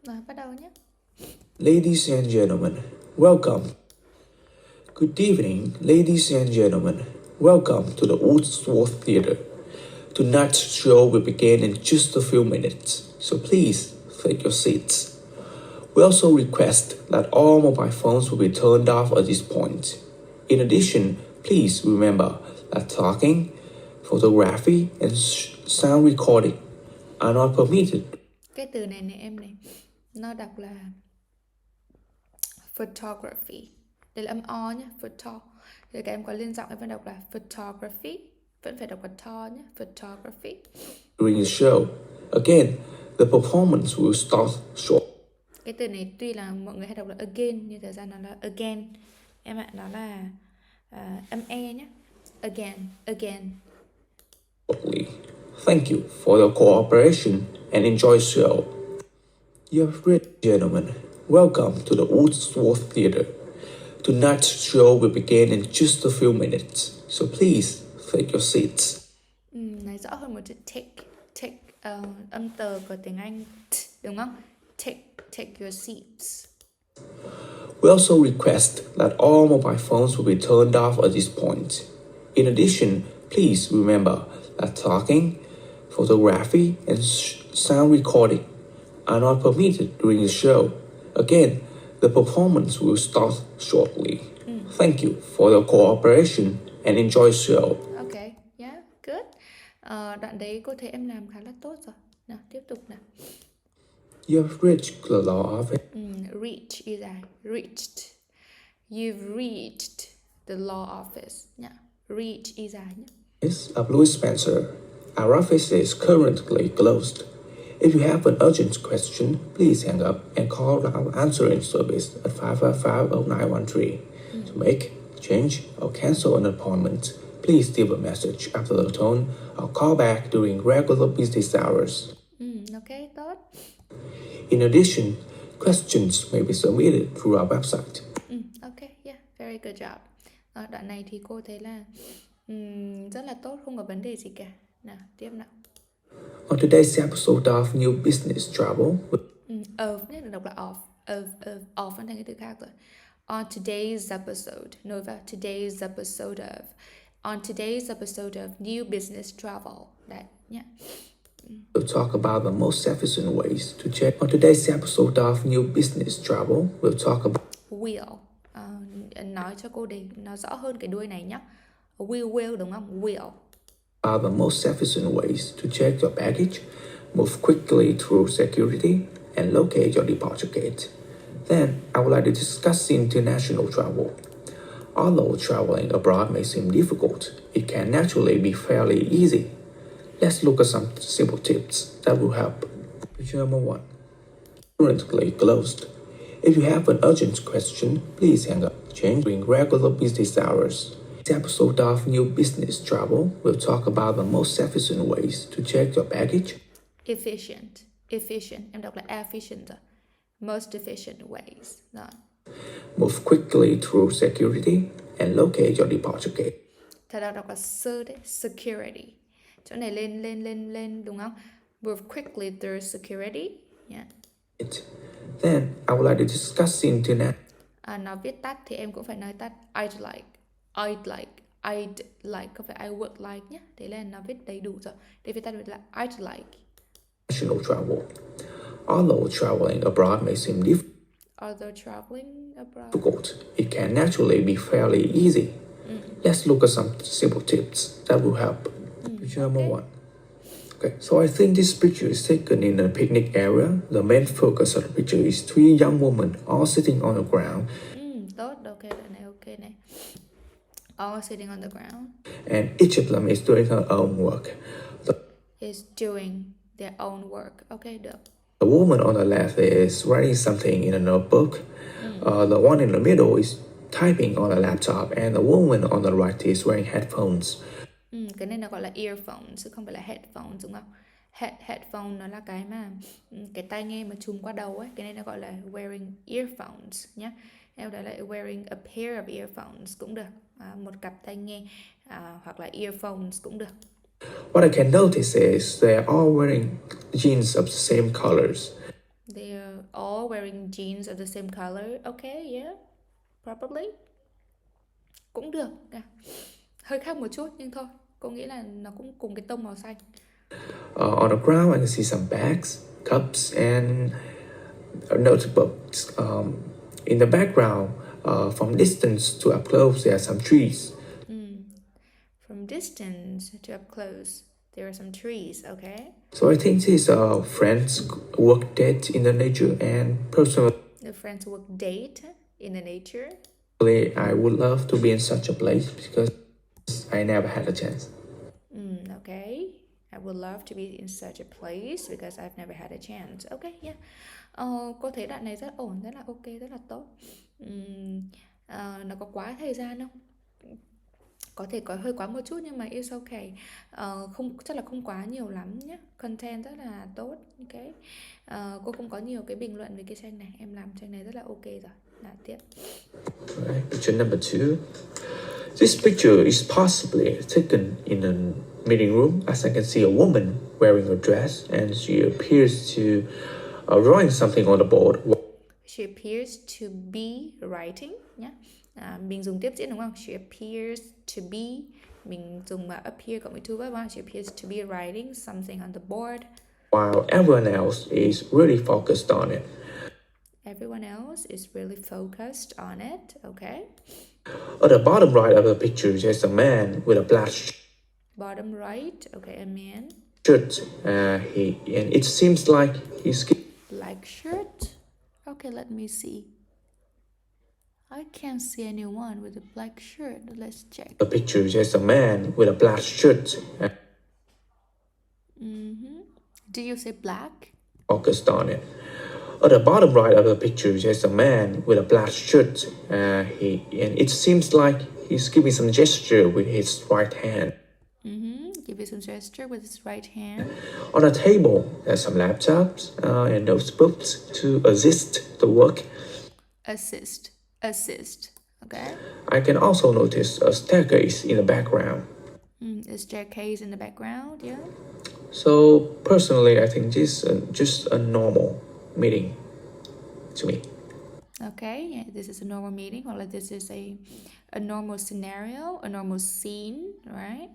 Rồi, bắt đầu nhé. Ladies and gentlemen, welcome. Good evening, ladies and gentlemen. Welcome to the Woodsworth Theatre. Tonight's show will begin in just a few minutes, so please take your seats. We also request that all mobile phones will be turned off at this point. In addition, please remember that talking, photography, and sound recording are not permitted. Cái từ này em này, nó đọc là photography. Đây là âm O nhé, photo. Thì các em có liên giọng em vẫn đọc là photography. Vẫn phải đọc là to nhé, photography. During the show, again, the performance will start short. Cái từ này tuy là mọi người hay đọc là again, nhưng thật ra nó là again. Em ạ, nó là âm E nhé. Again. Thank you for your cooperation and enjoy the show. You have read, gentlemen. Welcome to the Woodsworth Theatre. Tonight's show will begin in just a few minutes, so please take your seats. Nói rõ hơn một chút, take âm tờ của tiếng Anh, đúng không? Take your seats. We also request that all mobile phones will be turned off at this point. In addition, please remember that talking, photography, and sound recording are not permitted during the show. Again, the performance will start shortly. Thank you for your cooperation and enjoy the show. Okay, yeah, good. Đoạn đấy cô thấy em làm khá là tốt rồi. Nào, tiếp tục nào. You have reached the law of it. Reach is reached. You've reached the law office. Yeah, reach is Yes, of Louis Spencer. Our office is currently closed. If you have an urgent question, please hang up and call our answering service at 555-0913. To make, change, or cancel an appointment, please leave a message after the tone or call back during regular business hours. Okay, tốt. In addition, questions may be submitted through our website. Okay, yeah, very good job. Đoạn này thì cô thấy là rất là tốt, không có vấn đề gì cả. Nào, tiếp nào. On today's episode of New Business Travel, Of, nhé, đọc là of vẫn thành cái từ khác rồi. On today's episode of New Business Travel. Đấy, nhé. we'll talk about the most efficient ways to check. On today's episode of New Business Travel, we'll talk about nói cho cô để nó rõ hơn cái đuôi này nhé. Will đúng không? Will. Are the most efficient ways to check your baggage, move quickly through security, and locate your departure gate. Then, I would like to discuss international travel. Although traveling abroad may seem difficult, it can naturally be fairly easy. Let's look at some simple tips that will help. Picture number 1. Currently closed. If you have an urgent question, please hang up. Change during regular business hours. This episode of New Business Travel will talk about the most efficient ways to check your baggage. Efficient. Em đọc là efficient rồi. Most efficient ways. Rồi. Move quickly through security and locate your departure gate. Thật ra đọc là security. Chỗ này lên đúng không? Move quickly through security. Yeah. Then I would like to discuss international. Nó viết tắt thì em cũng phải nói tắt. I'd like, không phải I would like nhé. Thế là nó viết đầy đủ rồi. Để viết tắt là I'd like. International travel. Although traveling abroad may seem difficult, it can naturally be fairly easy. Let's look at some simple tips that will help. Picture number 1. Okay, so I think this picture is taken in a picnic area. The main focus of the picture is 3 young women all sitting on the ground. Tốt, ok này. All sitting on the ground. And each of them is doing her own work. Is doing their own work. Okay, được. The woman on the left is writing something in a notebook. The one in the middle is typing on a laptop, and the woman on the right is wearing headphones. Cái này nó gọi là earphones chứ không phải là headphones đúng không? Headphone nó là cái mà cái tai nghe mà trùm qua đầu ấy. Cái này nó gọi là wearing earphones nhé. Em đó là wearing a pair of earphones cũng được. Một cặp tai nghe hoặc là earphones cũng được. What I can notice is they're all wearing jeans of the same colors. They're all wearing jeans of the same color. Okay, yeah, probably. Cũng được. Hơi khác một chút nhưng thôi. Cô nghĩ là nó cũng cùng cái tông màu xanh. On the ground, I can see some bags, cups, and notebooks. In the background, from distance to up close, there are some trees. From distance to up close, there are some trees, okay? So I think these are friends work date in the nature, and personally, The friends work date in the nature. I would love to be in such a place because I never had a chance. Okay. I would love to be in such a place because I've never had a chance. Okay, yeah. Cô thấy đoạn này rất ổn, rất là ok, rất là tốt. Nó có quá thời gian không? Có thể có hơi quá một chút nhưng mà it's okay. Không, chắc là không quá nhiều lắm nhé. Content rất là tốt. Okay. Cô không có nhiều cái bình luận về cái tranh này. Em làm tranh này rất là ok rồi. Nào, tiếp. Right, picture number 2. This picture is possibly taken in a meeting room, as I can see a woman wearing a dress and she appears to drawing something on the board. She appears to be writing nhé. Mình dùng tiếp diễn đúng không? She appears to be. Mình dùng appear cộng với to verb. She appears to be writing something on the board. While everyone else is really focused on it. Everyone else is really focused on it. Okay. At the bottom right of the picture, there's a man with a black Bottom right. Okay, a man. shirt. And it seems like he's Black shirt. Okay, let me see. I can't see anyone with a black shirt. Let's check. the picture. There's a man with a black shirt. Do you say black? Focused on it. At the bottom right of the picture, there's a man with a black shirt. And it seems like he's giving some gesture with his right hand. Give you some gesture with his right hand. On the table, there's some laptops and notebooks to assist the work. Assist. Okay. I can also notice a staircase in the background. A staircase in the background, yeah. So personally, I think this is just a normal meeting to me. Okay, yeah, this is a normal meeting, or like this is a normal scenario, a normal scene, right?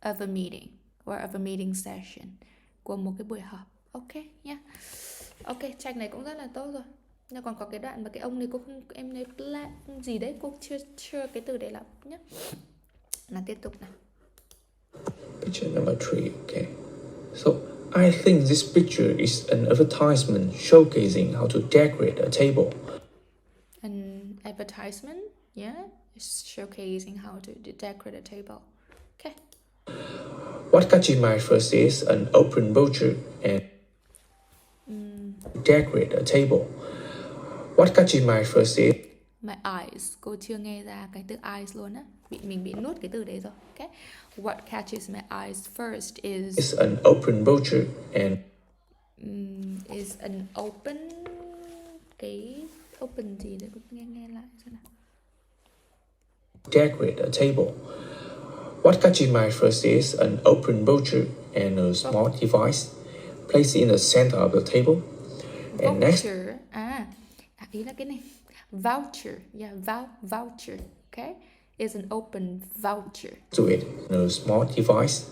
Of a meeting or of a meeting session của một cái buổi họp. Ok nha. Ok, tranh này cũng rất là tốt rồi. Nhưng còn có cái đoạn mà cái ông này cô không, em nói black gì đấy, cô chưa cái từ đấy lắm nhé. Là tiếp tục nào. Picture number 3, okay. So I think this picture is an advertisement showcasing how to decorate a table. An advertisement, yeah, it's showcasing how to decorate a table. Okay. What catches my first is an open brochure and decorate a table. What catches my first is My eyes. Cô chưa nghe ra cái từ eyes luôn á. Mình bị nuốt cái từ đấy rồi. Okay. What catches my eyes first is an open brochure and is an open, cái open gì đấy, cô nghe lại xem nào. Decorate a table. What catches my first is an open brochure and a small device placed in the center of the table. And next, Voucher. Ý là cái này. Voucher. Yeah, voucher. Okay. Is an open voucher. to it, a small device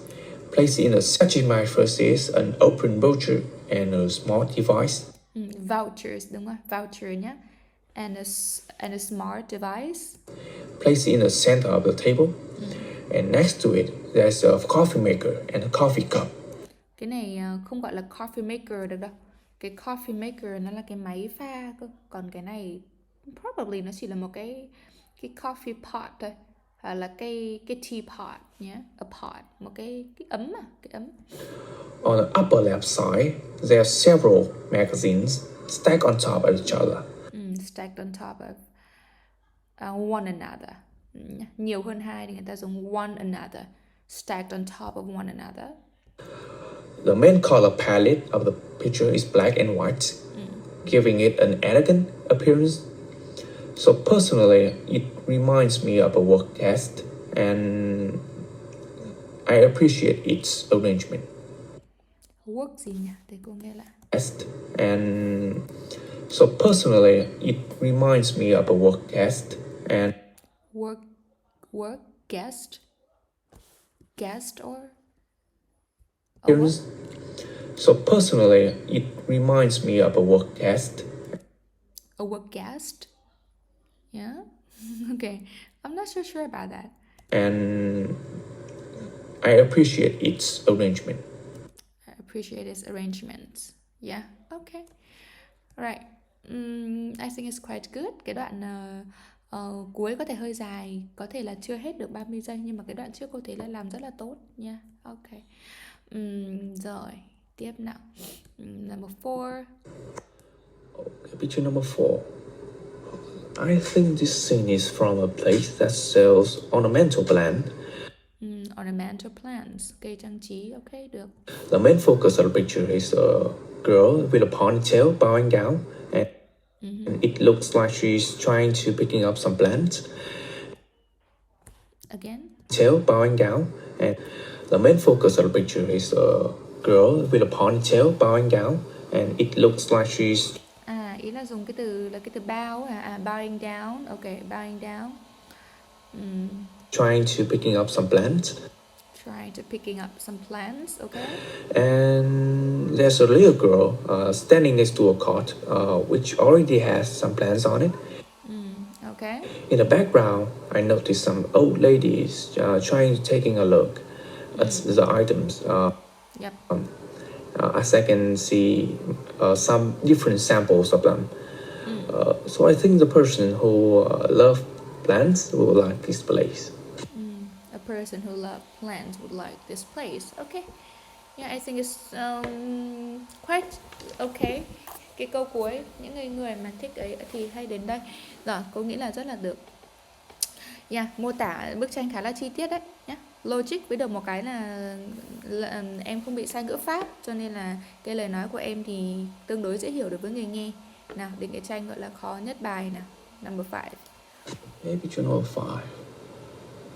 placed in the catching my first is an open brochure and a small device Vouchers, đúng không? Voucher nhá. And a smart device. placed in the center of the table. And next to it, there's a coffee maker and a coffee cup. Cái này không gọi là coffee maker được đâu. Cái coffee maker nó là cái máy pha cơ. Còn cái này probably nó chỉ là một cái coffee pot thôi. Hoặc là cái teapot nhé. A pot. Một cái ấm à. Cái ấm. On the upper left side, there are several magazines stacked on top of each other. Stacked on top of one another. Nhiều hơn hai thì người ta dùng one another. Stacked on top of one another. The main color palette of the picture is black and white, giving it an elegant appearance. So personally, it reminds me of a work desk, and I appreciate its arrangement. Work gì nhỉ? Để cô nghe lại. And so personally, it reminds me of a work guest and Work guest or a what? so personally, it reminds me of a work guest. A work guest? Yeah. Okay. I'm not so sure about that. And I appreciate its arrangement. I appreciate its arrangements. Yeah. Okay. Right. I think it's quite good. Cái đoạn cuối có thể hơi dài, có thể là chưa hết được 30 giây, nhưng mà cái đoạn trước cô thấy là làm rất là tốt nha. Ok. Rồi, tiếp nào. Number 4. Okay, picture number 4. I think this scene is from a place that sells ornamental plants. Ornamental plants, cây trang trí. Ok, được. The main focus of the picture is a girl with a ponytail bowing down, and it looks like she's trying to picking up some plants. Again. Tail bowing down, and the main focus of the picture is a girl with a ponytail bowing down, and it looks like she's Ý là dùng cái từ là cái từ bow bowing down. Ok, bowing down. trying to picking up some plants. Trying to picking up some plants. Okay. And there's a little girl standing next to a cart, which already has some plants on it. Okay. In the background, I noticed some old ladies trying to taking a look at the items. Yep. As I can see some different samples of them. So I think the person who loves plants will like this place. A person who loves plants would like this place. Okay. Yeah, I think it's quite okay. Cái câu cuối, những người mà thích ấy thì hay đến đây. Rồi, cô nghĩ là rất là được. Yeah, mô tả bức tranh khá là chi tiết đấy nhé. Logic với được một cái là em không bị sai ngữ pháp, cho nên là cái lời nói của em thì tương đối dễ hiểu được với người nghe. Nào, đến cái tranh gọi là khó nhất bài nào. Number 5. Okay, picture number 5.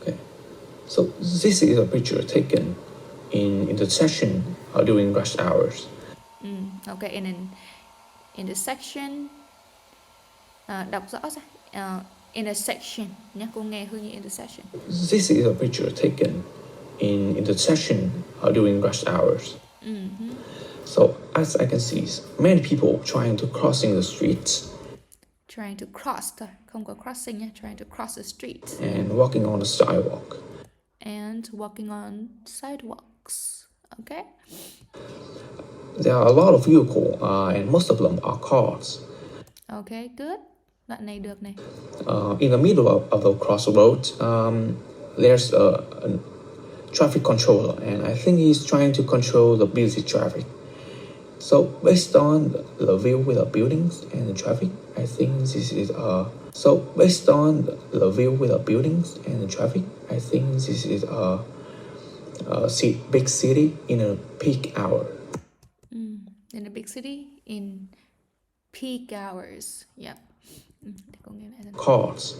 Okay, so this is a picture taken in intersection during rush hours. Okay, in an intersection. Đọc rõ ra. Intersection nhé, cô nghe hơi như intersection. This is a picture taken in intersection during rush hours. So as I can see, many people trying to crossing the streets. Trying to cross thôi, không có crossing nhé. Trying to cross the street. And walking on the sidewalk. And walking on sidewalks. Okay. There are a lot of vehicles, and most of them are cars. Okay, good. Đoạn này được này. In the middle of the crossroad, there's a traffic controller, and I think he's trying to control the busy traffic. So based on the view with the buildings and the traffic, I think this is a big city in a peak hour. In a big city in peak hours. Yep. Để cô nghe lại lần. Cars.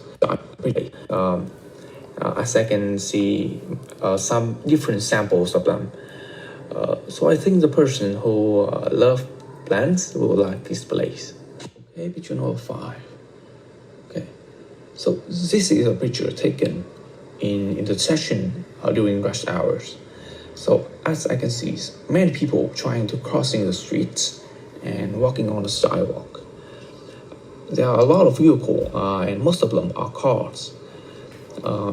As I can see some different samples of them. So I think the person who loves plants will like this place. Okay, picture number 5. Okay, so this is a picture taken in intersection during rush hours. So as I can see, many people trying to crossing the streets and walking on the sidewalk. There are a lot of vehicles, and most of them are cars.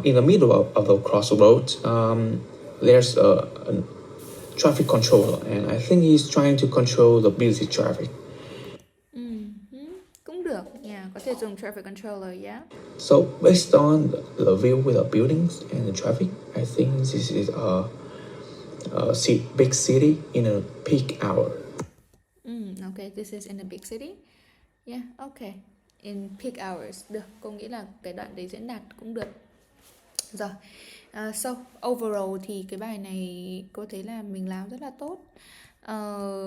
In the middle of the crossroad, there's a traffic controller, and I think he's trying to control the busy traffic. Cũng được, yeah, có thể dùng traffic controller, yeah. So based on the view with the buildings and the traffic, I think this is a big city in a peak hour. Okay, this is in a big city. Yeah, okay. In peak hours. Được, cô nghĩ là cái đoạn đấy diễn đạt cũng được. Rồi. So, overall thì cái bài này cô thấy là mình làm rất là tốt.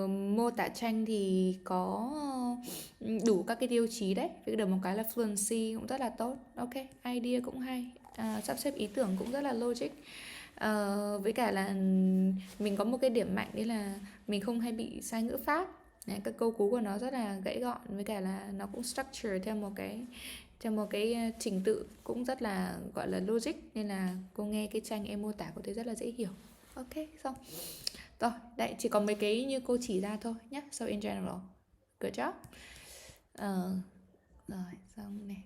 Mô tả tranh thì có đủ các cái tiêu chí đấy. Với được một cái là fluency cũng rất là tốt. Ok, idea cũng hay. Sắp xếp ý tưởng cũng rất là logic. Với cả là mình có một cái điểm mạnh đấy là mình không hay bị sai ngữ pháp. Đấy, các câu cú của nó rất là gãy gọn, với cả là nó cũng structure theo một cái trình tự cũng rất là gọi là logic, nên là cô nghe cái tranh em mô tả cô thấy rất là dễ hiểu. Ok, xong rồi, đấy chỉ có mấy cái như cô chỉ ra thôi nhé. So in general, good job. Rồi xong này.